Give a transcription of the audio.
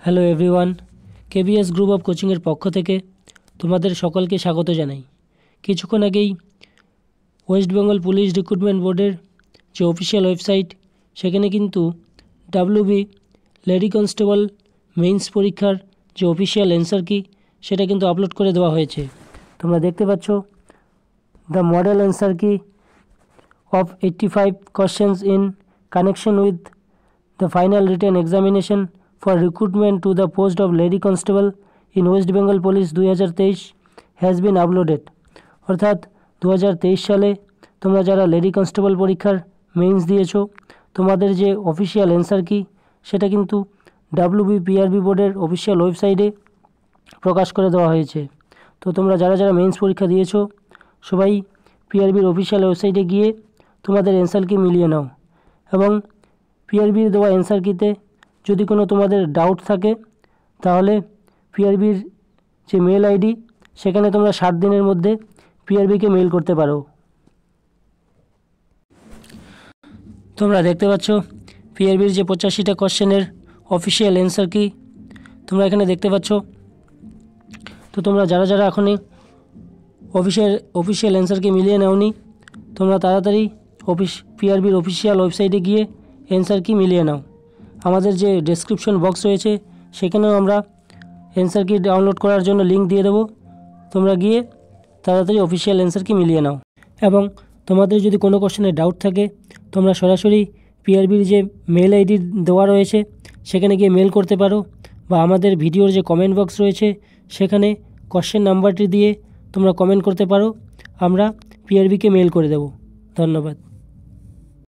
Hello everyone, KBS group of কোচিংয়ের পক্ষ থেকে তোমাদের সকলকে স্বাগত জানাই। কিছুক্ষণ আগেই ওয়েস্ট বেঙ্গল পুলিশ রিক্রুটমেন্ট বোর্ডের যে অফিসিয়াল ওয়েবসাইট, সেখানে কিন্তু ডাব্লিউবি লেডি কনস্টেবল মেইনস পরীক্ষার যে অফিসিয়াল অ্যান্সার কি সেটা কিন্তু আপলোড করে দেওয়া হয়েছে। তোমরা দেখতে পাচ্ছ দ্য মডেল অ্যান্সার কি of 85 questions in connection with the final written examination for recruitment to the post of Lady Constable in West Bengal Police 2023 has been uploaded। অর্থাৎ 2023 সালে তোমরা যারা লেডি কনস্টেবল পরীক্ষার মেইনস দিয়েছো, তোমাদের যে অফিসিয়াল অ্যান্সার কি সেটা কিন্তু ডাব্লিউবিপিআরবি বোর্ডের অফিসিয়াল ওয়েবসাইটে প্রকাশ করে দেওয়া হয়েছে। তো তোমরা যারা যারা মেইনস পরীক্ষা দিয়েছো সবাই পিআরবির অফিসিয়াল ওয়েবসাইটে গিয়ে তোমাদের অ্যান্সার কি মিলিয়ে নাও, এবং পিআরবির দেওয়া অ্যান্সার কিতে যদি কোনো তোমাদের ডাউট থাকে তাহলে পিআরবির যে মেল আইডি সেখানে তোমরা 7 দিনের মধ্যে পিআরবিকে মেল করতে পারো। তোমরা দেখতে পাচ্ছ পিআরবির যে 85টা কোশ্চেনের অফিসিয়াল অ্যান্সার কি তোমরা এখানে দেখতে পাচ্ছ। তো তোমরা যারা যারা এখনই অফিসিয়াল অ্যান্সার কি মিলিয়ে নাওনি, তোমরা তাড়াতাড়ি পিআরবির অফিসিয়াল ওয়েবসাইটে গিয়ে অ্যান্সার কি মিলিয়ে নাও। আমাদের যে ডেসক্রিপশন বক্স রয়েছে সেখানেও আমরা অ্যান্সার কি ডাউনলোড করার জন্য লিঙ্ক দিয়ে দেবো। তোমরা গিয়ে তাড়াতাড়ি অফিসিয়াল অ্যান্সার কি মিলিয়ে নাও, এবং তোমাদের যদি কোনো কোশ্চেনের ডাউট থাকে তোমরা সরাসরি পিআরবির যে মেল আইডি দেওয়া রয়েছে সেখানে গিয়ে মেল করতে পারো, বা আমাদের ভিডিওর যে কমেন্ট বক্স রয়েছে সেখানে কোশ্চেন নাম্বারটি দিয়ে তোমরা কমেন্ট করতে পারো, আমরা পিআরবিকে মেল করে দেব। ধন্যবাদ।